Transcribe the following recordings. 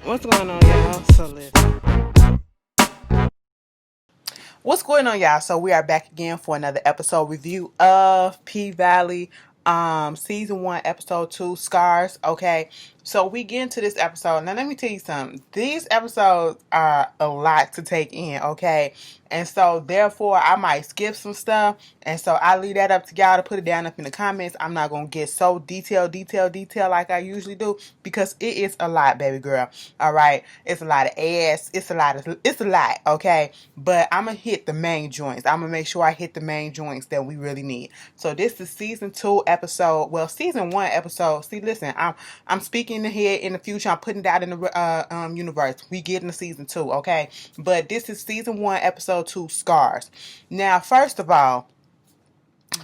What's going on, y'all? So listen. What's going on, y'all? So we are back again for another episode review of P Valley, season 1, episode 2, Scars. Okay, so we get into this episode. Now let me tell you something. These episodes are a lot to take in. Okay, and so therefore I might skip some stuff, and so I leave that up to y'all to put it down up in the comments. I'm not gonna get so detailed like I usually do because it is a lot, baby girl. All right, it's a lot of ass. It's a lot. Okay, but I'm gonna hit the main joints. I'm gonna make sure I hit the main joints that we really need. So this is season 2 episode. Well, season 1 episode. See, listen, I'm speaking ahead in the future. I'm putting that in the universe. We get into season 2, okay? But this is season 1 episode 2, Scars. Now, first of all,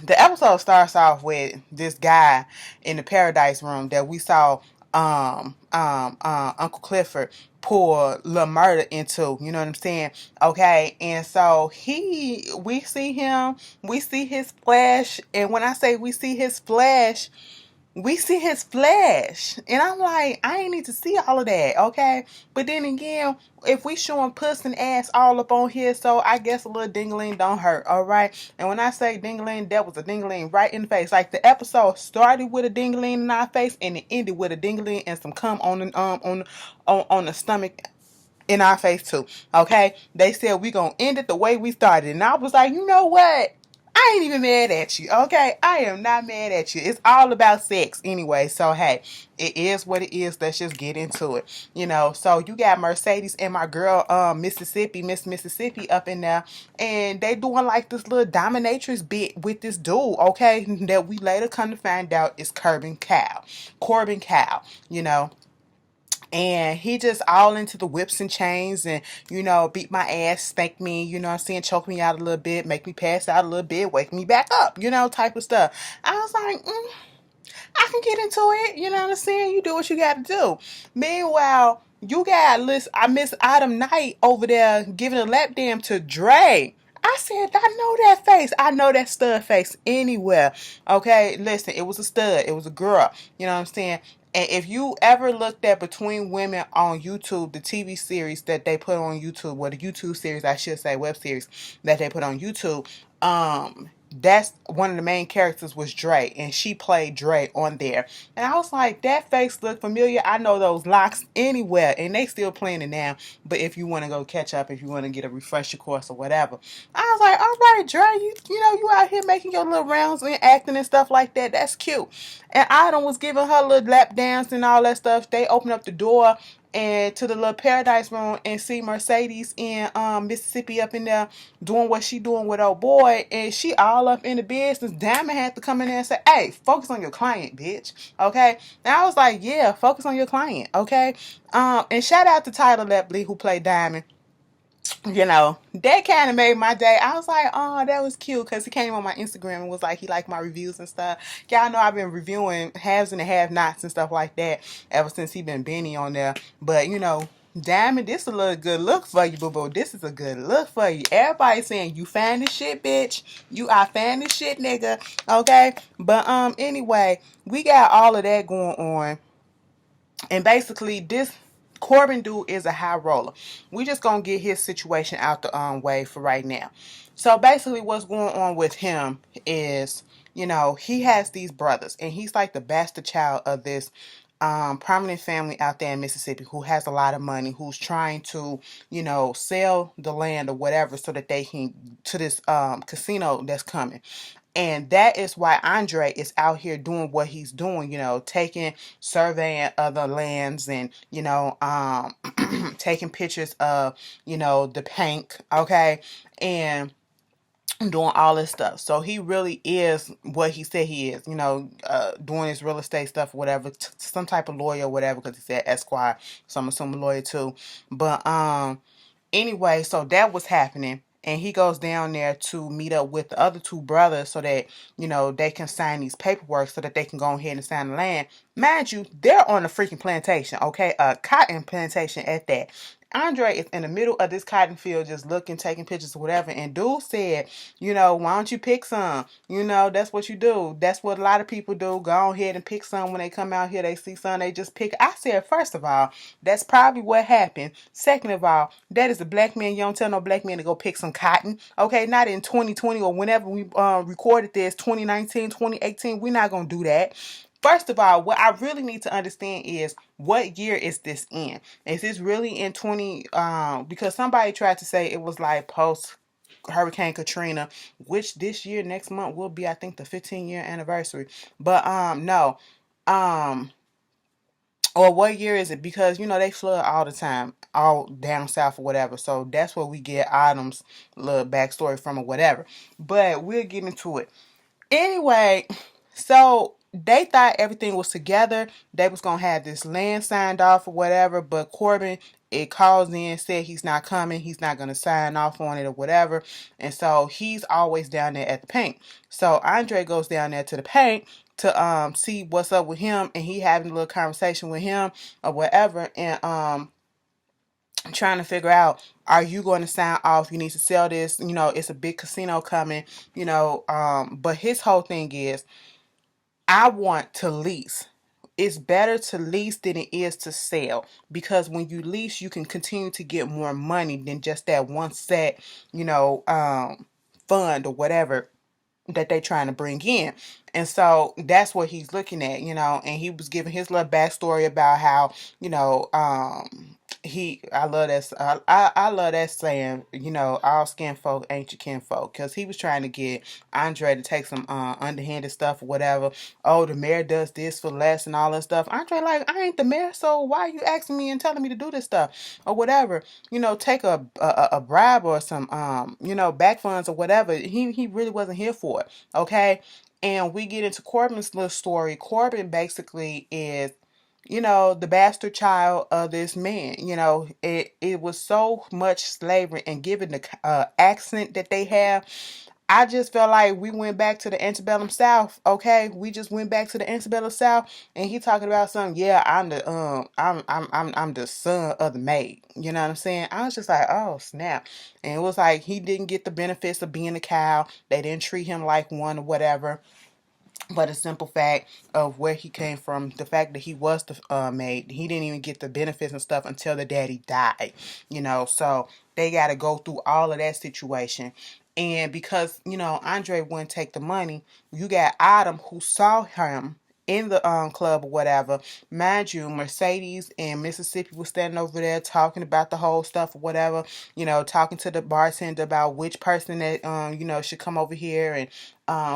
the episode starts off with this guy in the paradise room that we saw Uncle Clifford pour La Murder into, you know what I'm saying? Okay, and so we see his flesh, and when I say we see his flesh, we see his flesh. And I'm like, I ain't need to see all of that, okay? But then again, if we showing puss and ass all up on here, so I guess a little dingling don't hurt, all right? And when I say dingling, that was a dingling right in the face. Like the episode started with a dingling in our face and it ended with a dingling and some cum on the on the stomach in our face too. Okay? They said we gonna end it the way we started. And I was like, you know what? I ain't even mad at you, okay? I am not mad at you. It's all about sex anyway. So, hey, it is what it is. Let's just get into it. You know, so you got Mercedes and my girl, Miss Mississippi up in there. And they doing like this little dominatrix bit with this dude, okay? That we later come to find out is Corbin Cow, you know. And he just all into the whips and chains and, you know, beat my ass, spank me, you know what I'm saying, choke me out a little bit, make me pass out a little bit, wake me back up, you know, type of stuff. I was like, I can get into it, you know what I'm saying? You do what you got to do. Meanwhile, you got I Miss Autumn Night over there giving a lap dance to Dre. I said, I know that face. I know that stud face anywhere. Okay, listen, it was a stud. It was a girl. You know what I'm saying? And if you ever looked at Between Women on YouTube, the TV series that they put on YouTube, well, the YouTube series, I should say, web series that they put on YouTube, that's one of the main characters was Dre, and she played Dre on there. And I was like, that face looked familiar. I know those locks anywhere, and they still playing it now. But if you want to go catch up, if you want to get a refresher course or whatever, I was like, all right, Dre, you know, you out here making your little rounds and acting and stuff like that. That's cute. And Adam was giving her little lap dance and all that stuff. They opened up the door and to the little paradise room and see Mercedes in Mississippi up in there doing what she doing with old boy, and she all up in the business. Diamond had to come in there and say, hey, focus on your client, bitch. Okay. And I was like, yeah, focus on your client. Okay. And shout out to Tyler Lepley who played Diamond. You know, that kind of made my day. I was like, oh, that was cute, because he came on my Instagram and was like, he liked my reviews and stuff. Y'all know I've been reviewing haves and have-nots and stuff like that ever since he been Benny on there. But, you know, Diamond, this is a little good look for you, boo-boo. This is a good look for you. Everybody saying, you fan this shit, bitch. You are fan this shit, nigga. Okay? But, anyway, we got all of that going on. And basically, this Corbin dude is a high roller. We just gonna get his situation out the way for right now. So basically, what's going on with him is, you know, he has these brothers, and he's like the bastard child of this prominent family out there in Mississippi who has a lot of money, who's trying to, you know, sell the land or whatever so that they can to this casino that's coming. And that is why Andre is out here doing what he's doing, you know, surveying other lands and, you know, taking pictures of, you know, the paint, okay, and doing all this stuff. So he really is what he said he is, you know, doing his real estate stuff, whatever, some type of lawyer or whatever, because he said Esquire, so I'm assuming lawyer too. But anyway, so that was happening. And he goes down there to meet up with the other two brothers so that, you know, they can sign these paperwork so that they can go ahead and sign the land. Mind you, they're on a freaking plantation, okay? A cotton plantation at that. Andre is in the middle of this cotton field just looking, taking pictures or whatever. And dude said, you know, why don't you pick some? You know, that's what you do. That's what a lot of people do. Go ahead and pick some when they come out here. They see some, they just pick. I said, first of all, that's probably what happened. Second of all, that is a black man. You don't tell no black man to go pick some cotton. Okay, not in 2020 or whenever we recorded this, 2019, 2018. We're not going to do that. First of all, what I really need to understand is what year is this in? Is this really in 20? Because somebody tried to say it was like post Hurricane Katrina, which this year, next month, will be, I think, the 15-year anniversary. But no. Or what year is it? Because, you know, they flood all the time, all down south or whatever. So that's where we get Autumn's little backstory from or whatever. But we'll get into it. Anyway, so they thought everything was together. They was going to have this land signed off or whatever. But Corbin, it calls in, said he's not coming. He's not going to sign off on it or whatever. And so he's always down there at the paint. So Andre goes down there to the paint to see what's up with him, and he having a little conversation with him or whatever, and trying to figure out, are you going to sign off? You need to sell this, you know, it's a big casino coming, you know, but his whole thing is, I want to lease. It's better to lease than it is to sell, because when you lease, you can continue to get more money than just that one set, you know, fund or whatever that they trying to bring in. And so that's what he's looking at, you know, and he was giving his little backstory about how, you know, I love that, I love that saying, you know, all skin folk ain't your kin folk, because he was trying to get Andre to take some underhanded stuff or whatever. Oh, the mayor does this for less and all that stuff. Andre like, I ain't the mayor, so why are you asking me and telling me to do this stuff or whatever? You know, take a bribe or some you know, back funds or whatever. He really wasn't here for it. Okay. And we get into Corbin's little story. Corbin basically is, you know, the bastard child of this man. You know, it was so much slavery, and given the accent that they have, I just felt like we went back to the antebellum South. Okay, we just went back to the antebellum South, and he talking about something. Yeah, I'm the son of the maid. You know what I'm saying? I was just like, oh snap! And it was like he didn't get the benefits of being a cow. They didn't treat him like one or whatever. But a simple fact of where he came from, the fact that he was the maid, he didn't even get the benefits and stuff until the daddy died, you know. So they got to go through all of that situation. And because, you know, Andre wouldn't take the money, you got Adam, who saw him in the club or whatever. Mind you, Mercedes and Mississippi was standing over there talking about the whole stuff or whatever, you know, talking to the bartender about which person that you know, should come over here, and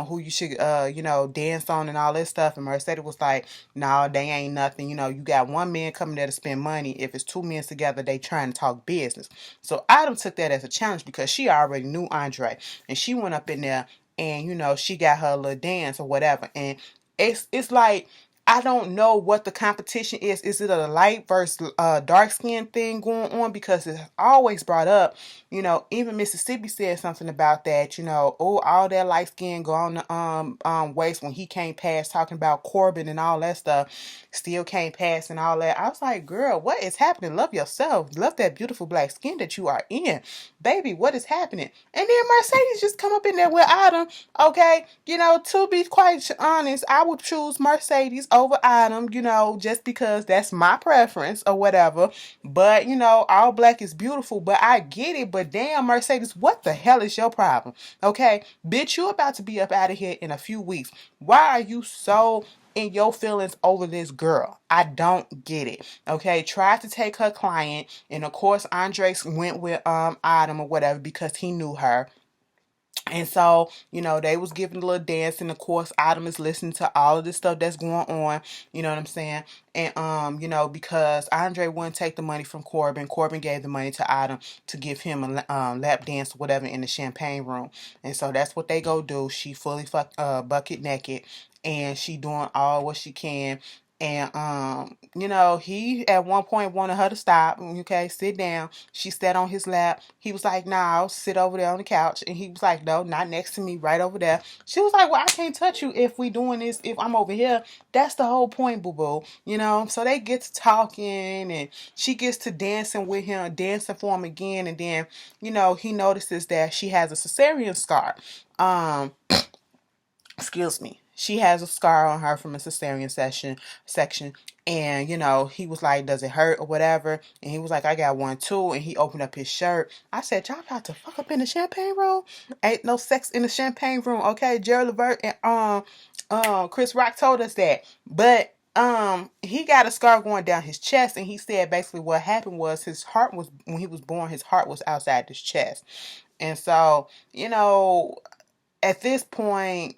who you should you know, dance on and all this stuff. And Mercedes was like, no, they ain't nothing. You know, you got one man coming there to spend money. If it's two men together, they trying to talk business. So Adam took that as a challenge, because she already knew Andre, and she went up in there, and you know, she got her little dance or whatever. And it's like, I don't know what the competition is. Is it a light versus dark skin thing going on? Because it's always brought up, you know, even Mississippi said something about that, you know, oh, all that light skin go on the waist when he came past, talking about Corbin and all that stuff, still came past and all that. I was like, girl, what is happening? Love yourself. Love that beautiful black skin that you are in. Baby, what is happening? And then Mercedes just come up in there with Adam. Okay, you know, to be quite honest, I would choose Mercedes over Adam, you know, just because that's my preference or whatever. But, you know, all black is beautiful, but I get it. But damn, Mercedes, what the hell is your problem? Okay, bitch, you about to be up out of here in a few weeks. Why are you so in your feelings over this girl? I don't get it. Okay, tried to take her client, and of course Andres went with Adam or whatever because he knew her. And so, you know, they was giving a little dance, and of course Adam is listening to all of this stuff that's going on, you know what I'm saying? And you know, because Andre wouldn't take the money from Corbin, Corbin gave the money to Adam to give him a lap dance or whatever in the champagne room. And so that's what they go do. She fully bucket naked, and she doing all what she can. And he at one point wanted her to stop. Okay, sit down. She sat on his lap. He was like, "Nah, I'll sit over there on the couch." And he was like, "No, not next to me, right over there." She was like, "Well, I can't touch you if we doing this. If I'm over here, that's the whole point, boo boo." So they get to talking, and she gets to dancing with him, dancing for him again, and then he notices that she has a cesarean scar. Um, excuse me, she has a scar on her from a cesarean section. And he was like, "Does it hurt or whatever?" And he was like, "I got one too." And he opened up his shirt. I said, "Y'all about to fuck up in the champagne room? Ain't no sex in the champagne room, okay?" Gerald Levert and Chris Rock told us that. But he got a scar going down his chest, and he said basically what happened was his heart was, when he was born, his heart was outside his chest. And so, at this point,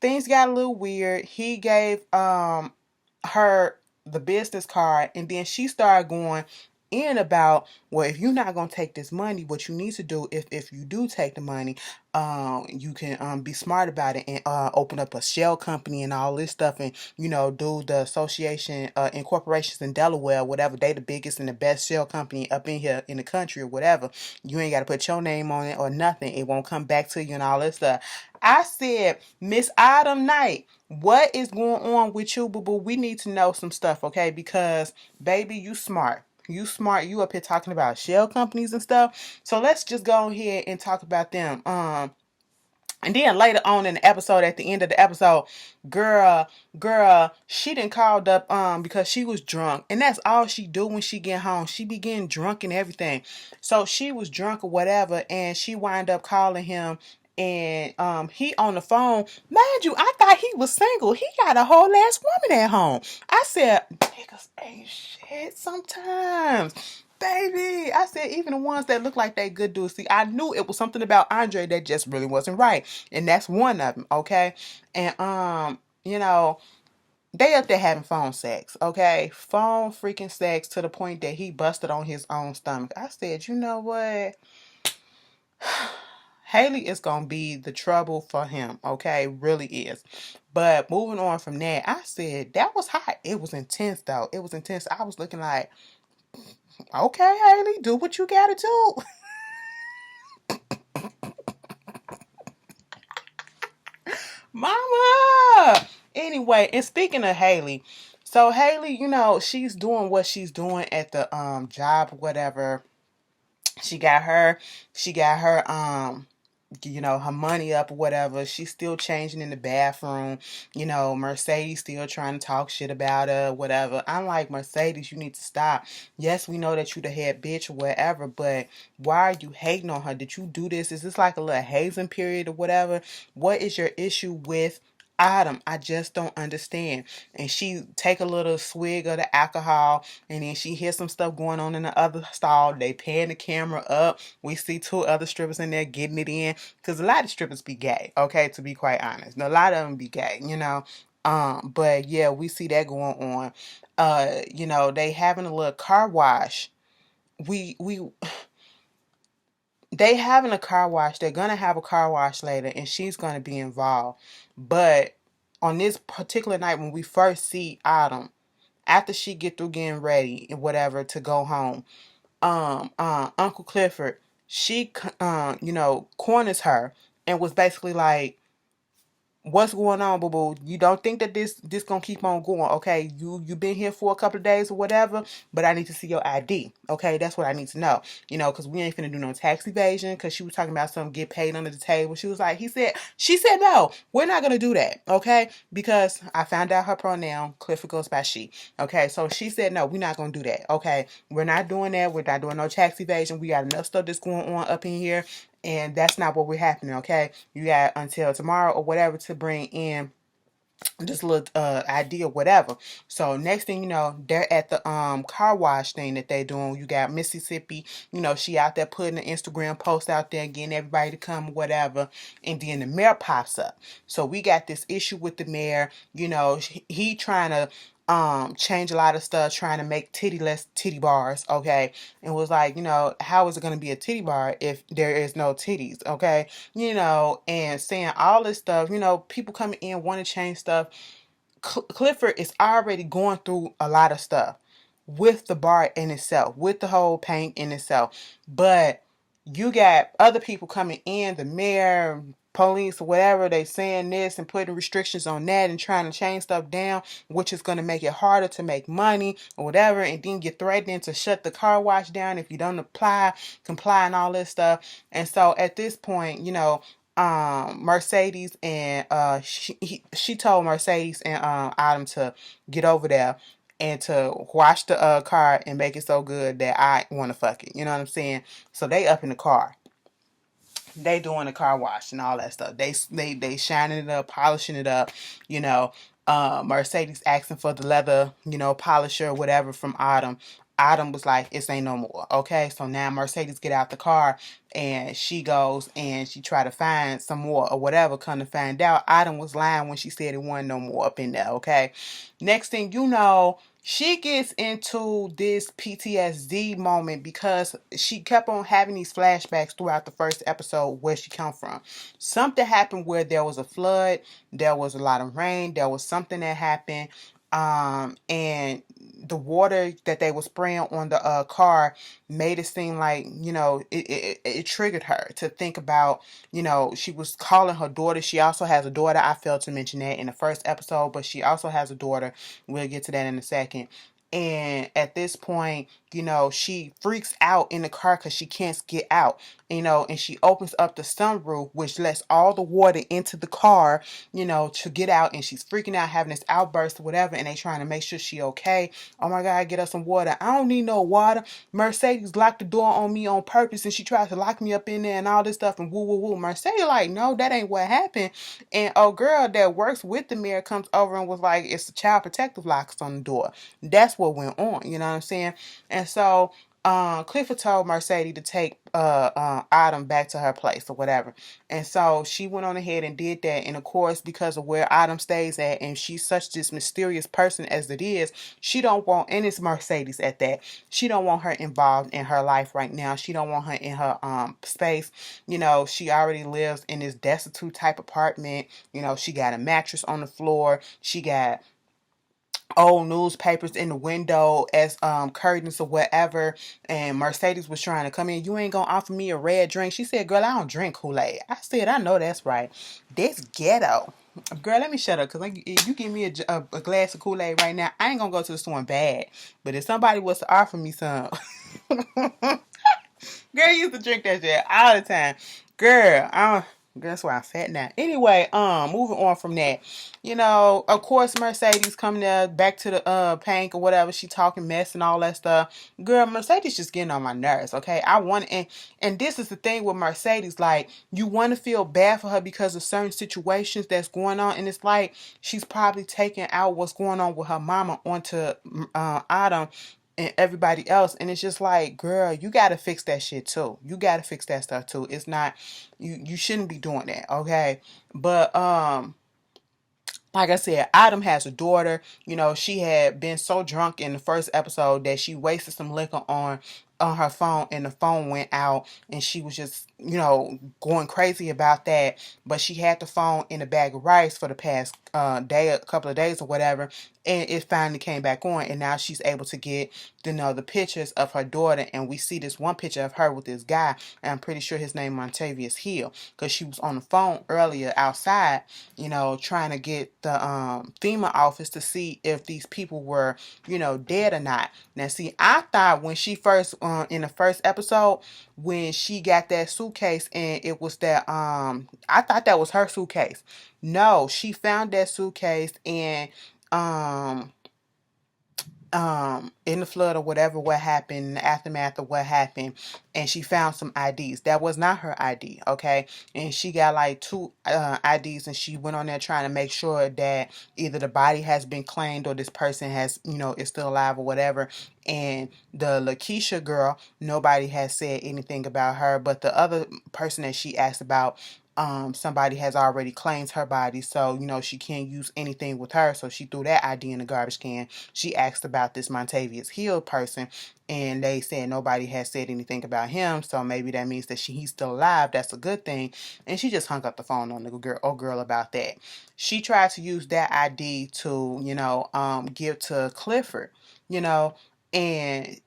things got a little weird. He gave her the business card, and then she started going in about, well, if you're not gonna take this money, what you need to do, if you do take the money, you can be smart about it and open up a shell company and all this stuff, and do the association incorporations in Delaware, whatever. They the biggest and the best shell company up in here in the country or whatever. You ain't got to put your name on it or nothing. It won't come back to you and all this stuff. I said, Miss Autumn Knight, what is going on with you, boo boo? We need to know some stuff, okay? Because baby, you smart. You smart. You up here talking about shell companies and stuff. So let's just go ahead and talk about them. And then later on in the episode, at the end of the episode, girl, she done called up because she was drunk. And that's all she do when she get home. She be getting drunk and everything. So she was drunk or whatever, and she wind up calling him, and he on the phone. Mind you, I thought he was single. He got a whole ass woman at home. I said, niggas ain't shit sometimes. Baby, I said, even the ones that look like they good dudes. See, I knew it was something about Andre that just really wasn't right. And that's one of them, okay? And they up there having phone sex, okay? Phone freaking sex to the point that he busted on his own stomach. I said, you know what? Haley is gonna be the trouble for him, okay? Really is. But moving on from that, I said that was hot. It was intense though. It was intense. I was looking like, okay, Haley, do what you gotta do. Mama. Anyway, and speaking of Haley, so Haley, she's doing what she's doing at the job or whatever. She got her her money up or whatever. She's still changing in the bathroom. Mercedes still trying to talk shit about her, whatever. I'm like, Mercedes, you need to stop. Yes, we know that you the head bitch or whatever, but why are you hating on her? Did you do this? Is this like a little hazing period or whatever? What is your issue with Autumn? I just don't understand. And she take a little swig of the alcohol, and then she hears some stuff going on in the other stall. They pan the camera up. We see two other strippers in there getting it in, because a lot of strippers be gay, okay, to be quite honest. A lot of them be gay, but yeah, we see that going on. They having a little car wash. We they having a car wash. They're gonna have a car wash later, and she's gonna be involved. But on this particular night, when we first see Autumn, after she get through getting ready and whatever to go home, Uncle Clifford, she corners her and was basically like, what's going on, boo boo? You don't think that this gonna keep on going, okay? You been here for a couple of days or whatever, but I need to see your ID, okay? That's what I need to know, because we ain't finna do no tax evasion. Because she was talking about something get paid under the table. She was like, she said no, we're not gonna do that, okay? Because I found out her pronoun, Clifford goes by she, okay? So she said no, we're not gonna do that, okay? We're not doing that. We're not doing no tax evasion. We got enough stuff that's going on up in here. And that's not what we're happening, okay? You got until tomorrow or whatever to bring in this little idea, whatever. So next thing you know, they're at the car wash thing that they doing. You got Mississippi, she out there putting an Instagram post out there, getting everybody to come or whatever. And then the mayor pops up. So we got this issue with the mayor. He trying to change a lot of stuff, trying to make less titty bars, okay? And was like, how is it going to be a titty bar if there is no titties, okay? And saying all this stuff, people coming in want to change stuff. Clifford is already going through a lot of stuff with the bar in itself, with the whole paint in itself. But you got other people coming in, the mayor, police, or whatever, they saying this and putting restrictions on that and trying to change stuff down, which is going to make it harder to make money or whatever. And then you're threatening to shut the car wash down if you don't comply and all this stuff. And so at this point, Mercedes and she told Mercedes and Adam to get over there and to wash the car and make it so good that I want to fuck it. You know what I'm saying? So they up in the car. They doing the car wash and all that stuff. They shining it up, polishing it up, you know. Mercedes asking for the leather, polisher or whatever from Autumn. Autumn was like, "It ain't no more." Okay, so now Mercedes get out the car and she goes and she try to find some more or whatever. Come to find out, Autumn was lying when she said it wasn't no more up in there. Okay, next thing you know, she gets into this PTSD moment because she kept on having these flashbacks throughout the first episode where she come from. Something happened where there was a flood, there was a lot of rain, there was something that happened, and the water that they were spraying on the car made it seem like, it triggered her to think about, she was calling her daughter. She also has a daughter. I failed to mention that in the first episode, but she also has a daughter. We'll get to that in a second. And at this point, she freaks out in the car because she can't get out, and she opens up the sunroof, which lets all the water into the car, to get out. And she's freaking out, having this outburst or whatever. And they trying to make sure she okay. Oh my God, get us some water. I don't need no water. Mercedes locked the door on me on purpose and she tried to lock me up in there and all this stuff and woo woo woo. Mercedes like, no, that ain't what happened. And a girl that works with the mayor comes over and was like, it's the child protective locks on the door. That's what went on, you know what I'm saying? And so Clifford told Mercedes to take Autumn back to her place or whatever. And so she went on ahead and did that. And of course, because of where Autumn stays at, and she's such this mysterious person as it is, she don't want, and it's Mercedes at that, she don't want her involved in her life right now. She don't want her in her space. She already lives in this destitute type apartment. She got a mattress on the floor. She got old newspapers in the window as curtains or whatever. And Mercedes was trying to come in. You ain't gonna offer me a red drink? She said, girl, I don't drink Kool-Aid. I said, I know that's right. That's ghetto. Girl, let me shut up, because if you give me a glass of Kool-Aid right now, I ain't gonna go to the store and bad. But if somebody was to offer me some girl, you used to drink that shit all the time. Girl, that's why I'm fat now. Anyway, moving on from that. Of course, Mercedes coming there back to the Pank or whatever. She talking mess and all that stuff. Girl, Mercedes just getting on my nerves, okay? And this is the thing with Mercedes, like, you want to feel bad for her because of certain situations that's going on, and it's like she's probably taking out what's going on with her mama onto Adam and everybody else. And it's just like, girl, you got to fix that shit too. You got to fix that stuff too. It's not, you shouldn't be doing that. Okay. But, like I said, Adam has a daughter. She had been so drunk in the first episode that she wasted some liquor on her phone, and the phone went out, and she was just, going crazy about that. But she had the phone in a bag of rice for the past a couple of days or whatever, and it finally came back on, and now she's able to get the pictures of her daughter. And we see this one picture of her with this guy, and I'm pretty sure his name Montavious Hill, because she was on the phone earlier outside, trying to get the FEMA office to see if these people were, dead or not. Now, see, I thought when she first, in the first episode, when she got that suitcase and it was that, I thought that was her suitcase. No, she found that suitcase and, in the flood or whatever, what happened, the aftermath of what happened, and she found some IDs. That was not her ID, okay? And she got like two IDs, and she went on there trying to make sure that either the body has been claimed or this person has, is still alive or whatever. And the Lakeisha girl, nobody has said anything about her, but the other person that she asked about, somebody has already claimed her body, so she can't use anything with her, so she threw that ID in the garbage can. She asked about this Montavious Hill person, and they said nobody has said anything about him, so maybe that means that he's still alive. That's a good thing. And she just hung up the phone on the girl about that. She tried to use that ID to give to Clifford, and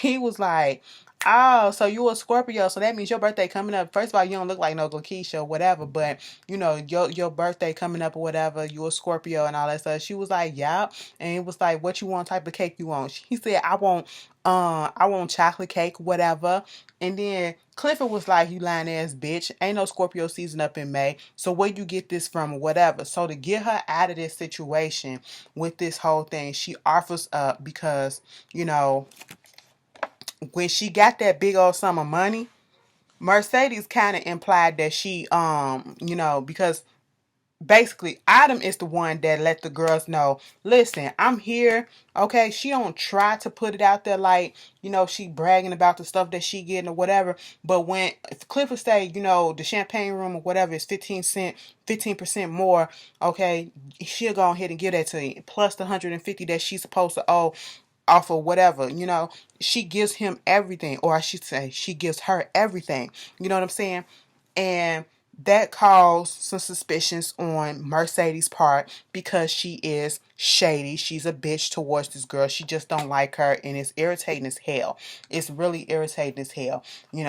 he was like, oh, so you a Scorpio, so that means your birthday coming up. First of all, you don't look like no Lakeisha or whatever, but your birthday coming up or whatever, you a Scorpio and all that stuff. She was like, yeah. And it was like, what you want, type of cake you want? He said, I want chocolate cake, whatever. And then Clifford was like, you lying ass bitch. Ain't no Scorpio season up in May. So where you get this from or whatever. So to get her out of this situation with this whole thing, she offers up because, when she got that big old sum of money, Mercedes kind of implied that she, because basically Adam is the one that let the girls know, listen, I'm here. Okay, she don't try to put it out there like, she bragging about the stuff that she getting or whatever. But when if Clifford say, the champagne room or whatever is 15% more, okay, she'll go ahead and give that to you. Plus the 150 that she's supposed to owe off of whatever, she gives him everything, or I should say she gives her everything. You know what I'm saying? And that caused some suspicions on Mercedes' part because she is shady. She's a bitch towards this girl. She just don't like her, and it's irritating as hell. It's really irritating as hell.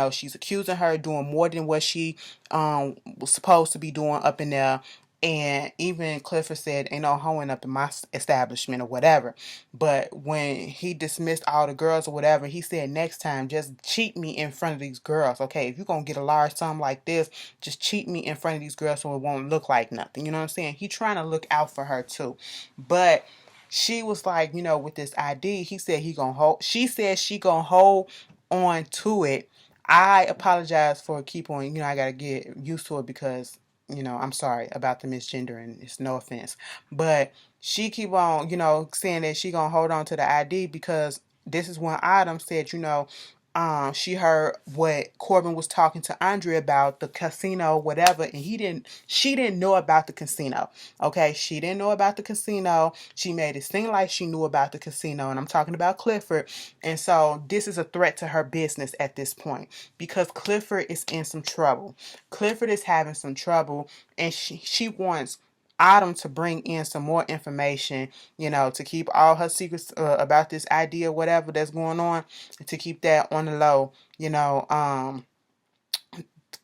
She's accusing her of doing more than what she was supposed to be doing up in there. And even Clifford said, ain't no hoeing up in my establishment or whatever. But when he dismissed all the girls or whatever, he said, next time, just cheat me in front of these girls. Okay, if you're going to get a large sum like this, just cheat me in front of these girls so it won't look like nothing. You know what I'm saying? He trying to look out for her too. But she was like, with this ID, he said he gonna hold. She said she gonna hold on to it. I apologize for keep on, I gotta get used to it because I'm sorry about the misgendering. It's no offense. But she keep on, saying that she gonna hold on to the ID because this is when Adam said, she heard what Corbin was talking to Andre about, the casino, whatever, and she didn't know about the casino. Okay, she didn't know about the casino. She made it seem like she knew about the casino, and I'm talking about Clifford. And so this is a threat to her business at this point because Clifford is in some trouble. Clifford is having some trouble, and she wants Autumn to bring in some more information, to keep all her secrets about this idea, whatever that's going on, to keep that on the low,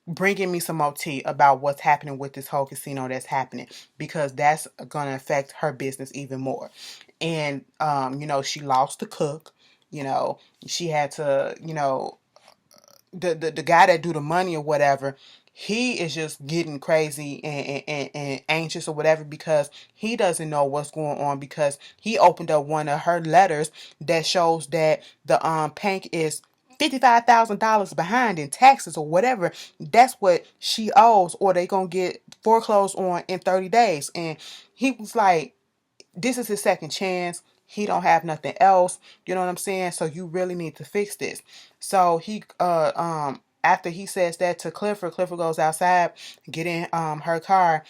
bringing me some more tea about what's happening with this whole casino that's happening, because that's going to affect her business even more. And, she lost the cook, she had to, the guy that do the money or whatever, he is just getting crazy and anxious or whatever because he doesn't know what's going on, because he opened up one of her letters that shows that the Pank is $55,000 behind in taxes or whatever. That's what she owes, or they gonna get foreclosed on in 30 days. And he was like, this is his second chance. He don't have nothing else. You know what I'm saying? So you really need to fix this. So he after he says that to Clifford goes outside, get in her car.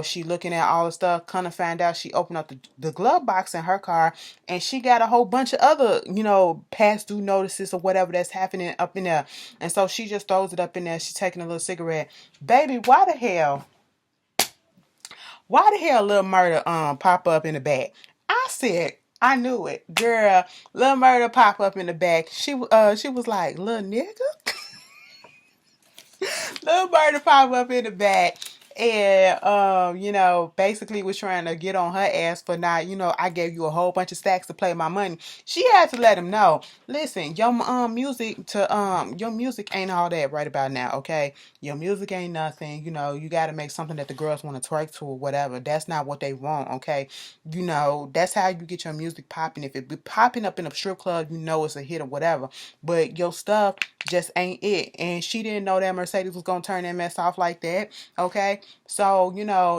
She looking at all the stuff. Kind of find out she opened up the glove box in her car, and she got a whole bunch of other, past due notices or whatever that's happening up in there. And so she just throws it up in there. She's taking a little cigarette. Baby, why the hell? Why the hell Lil Murder pop up in the back? I said, I knew it. Girl, Lil Murder pop up in the back. She was like, little nigga? Lil Murder pop up in the back. And basically was trying to get on her ass for not, I gave you a whole bunch of stacks to play my money. She had to let him know, listen, your music ain't all that right about now, okay? Your music ain't nothing. You got to make something that the girls want to twerk to or whatever. That's not what they want, okay? That's how you get your music popping. If it be popping up in a strip club, it's a hit or whatever. But your stuff just ain't it. And she didn't know that Mercedes was gonna turn that mess off like that. Okay. So,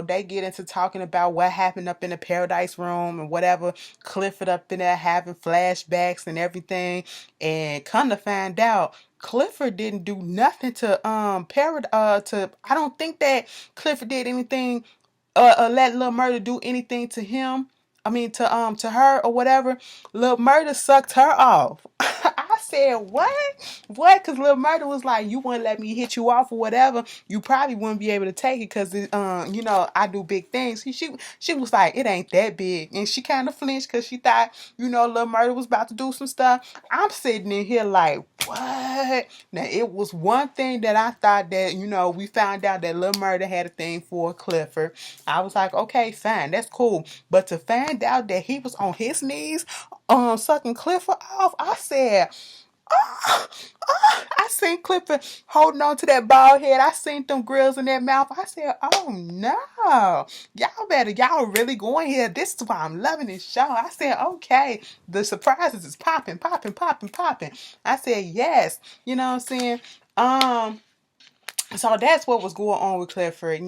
they get into talking about what happened up in the paradise room and whatever. Clifford up in there having flashbacks and everything. And come to find out, Clifford didn't do nothing to I don't think that Clifford did anything let Lil Murda do anything to him. I mean to her or whatever. Lil Murda sucked her off. I said, what? What? Because Lil Murda was like, you wouldn't let me hit you off or whatever. You probably wouldn't be able to take it because, I do big things. She was like, it ain't that big. And she kind of flinched because she thought, Lil Murda was about to do some stuff. I'm sitting in here like, what? Now, it was one thing that I thought that, we found out that Lil Murda had a thing for Clifford. I was like, okay, fine, that's cool. But to find out that he was on his knees, sucking Clifford off, I said, oh, oh. I seen Clifford holding on to that bald head. I seen them grills in that mouth. I said, oh no, y'all really going here. This is why I'm loving this show. I said, okay, the surprises is popping, popping, popping, popping. I said, yes, you know what I'm saying? So that's what was going on with Clifford.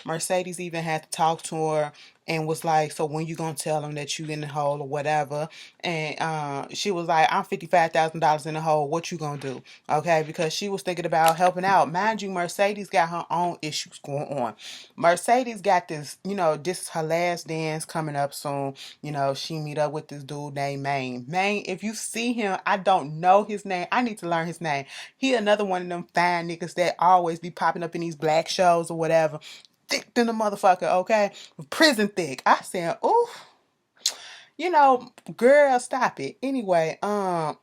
Mercedes even had to talk to her and was like, so when you gonna tell him that you in the hole or whatever? And she was like, I'm $55,000 in the hole. What you gonna do? Okay, because she was thinking about helping out. Mind you, Mercedes got her own issues going on. Mercedes got this, this is her last dance coming up soon. She meet up with this dude named Maine. Maine, if you see him, I don't know his name. I need to learn his name. He another one of them fine niggas that always be popping up in these black shows or whatever. Thick than a motherfucker, okay? Prison thick. I said, ooh, girl, stop it. Anyway, I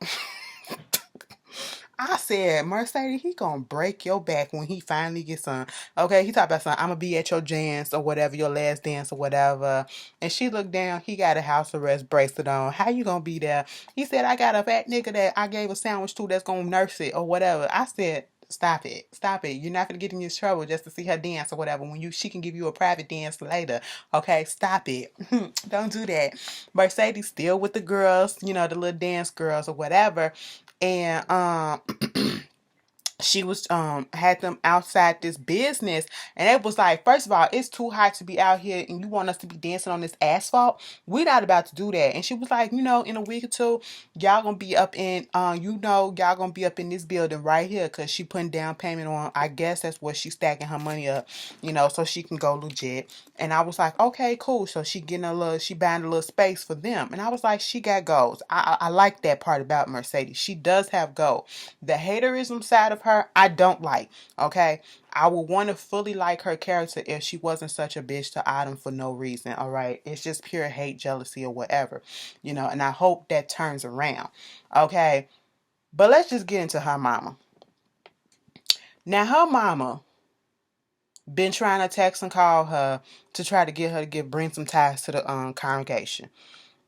said, Mercedes, he gonna break your back when he finally gets on. Okay, he talked about something. I'm gonna be at your dance or whatever, your last dance or whatever. And she looked down. He got a house arrest bracelet on. How you gonna be there? He said, I got a fat nigga that I gave a sandwich to that's gonna nurse it or whatever. I said, stop it. Stop it. You're not gonna get in this trouble just to see her dance or whatever. She can give you a private dance later. Okay, stop it. Don't do that. Mercedes still with the girls, the little dance girls or whatever. And she was had them outside this business, and it was like, first of all, it's too hot to be out here and you want us to be dancing on this asphalt. We're not about to do that. And she was like, in a week or two, y'all gonna be up in y'all gonna be up in this building right here, because she putting down payment on, I guess that's what she's stacking her money up, so she can go legit. And I was like, okay, cool. So she buying a little space for them. And I was like, she got goals. I like that part about Mercedes. She does have goals. The haterism side of her, I don't like. Okay, I would want to fully like her character if she wasn't such a bitch to Autumn for no reason. All right, it's just pure hate, jealousy, or whatever, and I hope that turns around. Okay, but let's just get into her mama. Now, her mama been trying to text and call her to try to get her to bring some ties to the congregation.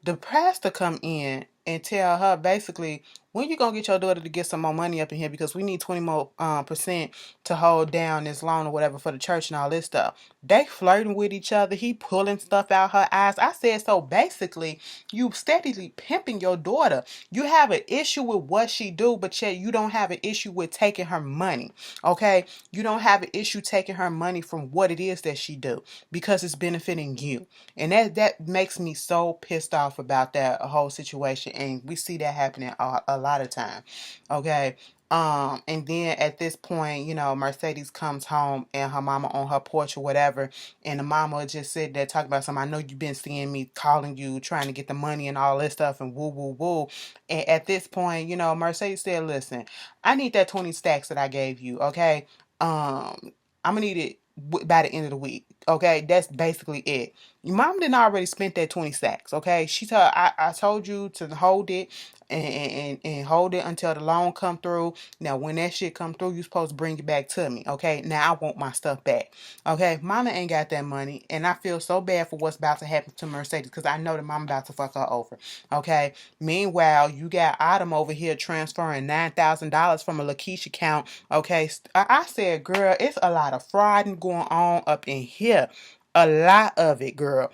The pastor come in and tell her basically, when you gonna get your daughter to get some more money up in here, because we need 20 more percent to hold down this loan or whatever for the church and all this stuff. They flirting with each other. He pulling stuff out her eyes. I said, so basically you steadily pimping your daughter. You have an issue with what she do, but yet you don't have an issue with taking her money. Okay, you don't have an issue taking her money from what it is that she do, because it's benefiting you. And that makes me so pissed off about that whole situation. And we see that happening a lot of time. Okay. And then at this point, Mercedes comes home and her mama on her porch or whatever, and the mama just sit there talking about something. I know you've been seeing me calling you, trying to get the money and all this stuff and woo woo woo. And at this point, Mercedes said, listen, I need that 20 stacks that I gave you. Okay. I'm gonna need it by the end of the week. Okay, that's basically it. Your mom didn't already spent that 20 stacks. Okay, I told you to hold it and hold it until the loan come through. Now, when that shit come through, you supposed to bring it back to me. Okay, now I want my stuff back. Okay, mama ain't got that money, and I feel so bad for what's about to happen to Mercedes, because I know that mama about to fuck her over. Okay, meanwhile, you got Autumn over here transferring $9,000 from a Lakeisha account. Okay, I said, girl, it's a lot of fraud going on up in here. A lot of it, girl.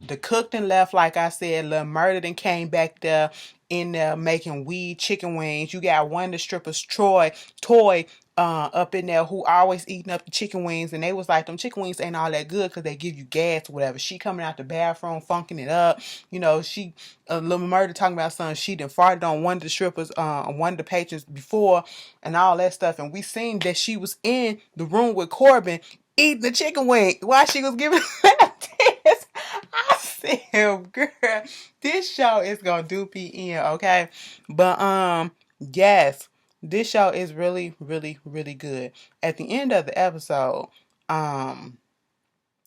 The cook and left, like I said. Lil Murder then came back there in there making weed chicken wings. You got one of the strippers, Toy, up in there who always eating up the chicken wings, and they was like, them chicken wings ain't all that good because they give you gas or whatever. She coming out the bathroom funking it up. She Lil Murder talking about something she done farted on one of the strippers, one of the patrons before, and all that stuff. And we seen that she was in the room with Corbin eating the chicken wing while she was giving that test. I said, girl, this show is gonna do PN, okay? But yes, this show is really, really, really good. At the end of the episode, um,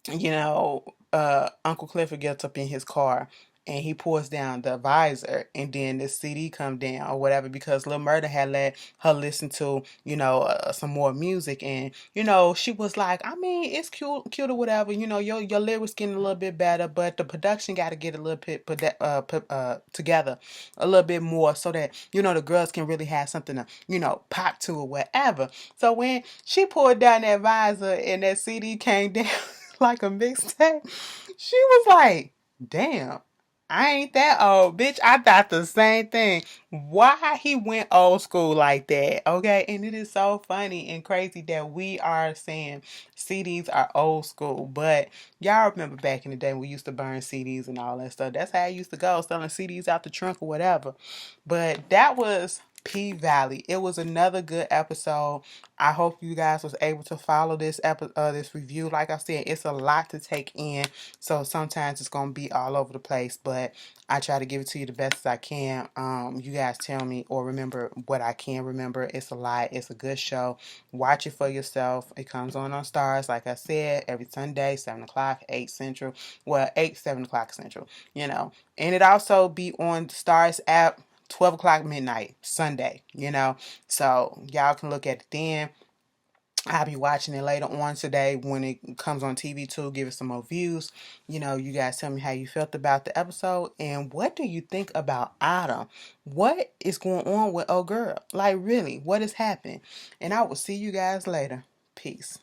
Uncle Clifford gets up in his car and he pulls down the visor, and then the CD come down or whatever, because Lil Murder had let her listen to, some more music, and she was like, I mean, it's cute or whatever, your lyrics getting a little bit better, but the production got to get a little bit together a little bit more, so that the girls can really have something to pop to or whatever. So when she pulled down that visor and that CD came down like a mixtape, she was like, damn, I ain't that old, bitch. I thought the same thing. Why he went old school like that, okay? And it is so funny and crazy that we are saying CDs are old school. But y'all remember back in the day we used to burn CDs and all that stuff. That's how I used to go, selling CDs out the trunk or whatever. But that was P-Valley. It was another good episode. I hope you guys was able to follow this this review. Like I said, it's a lot to take in, so sometimes it's gonna be all over the place, but I try to give it to you the best as I can. You guys tell me or remember what I can remember. It's a lot. It's a good show. Watch it for yourself. It comes on Stars, like I said, every Sunday, 7 o'clock, 8 Central. Well, 7 o'clock Central, And it also be on the Stars app, 12 o'clock midnight, Sunday, So y'all can look at it then. I'll be watching it later on today when it comes on TV too. Give it some more views. You guys tell me how you felt about the episode and what do you think about Adam? What is going on with old girl? Like, really, what is happening? And I will see you guys later. Peace.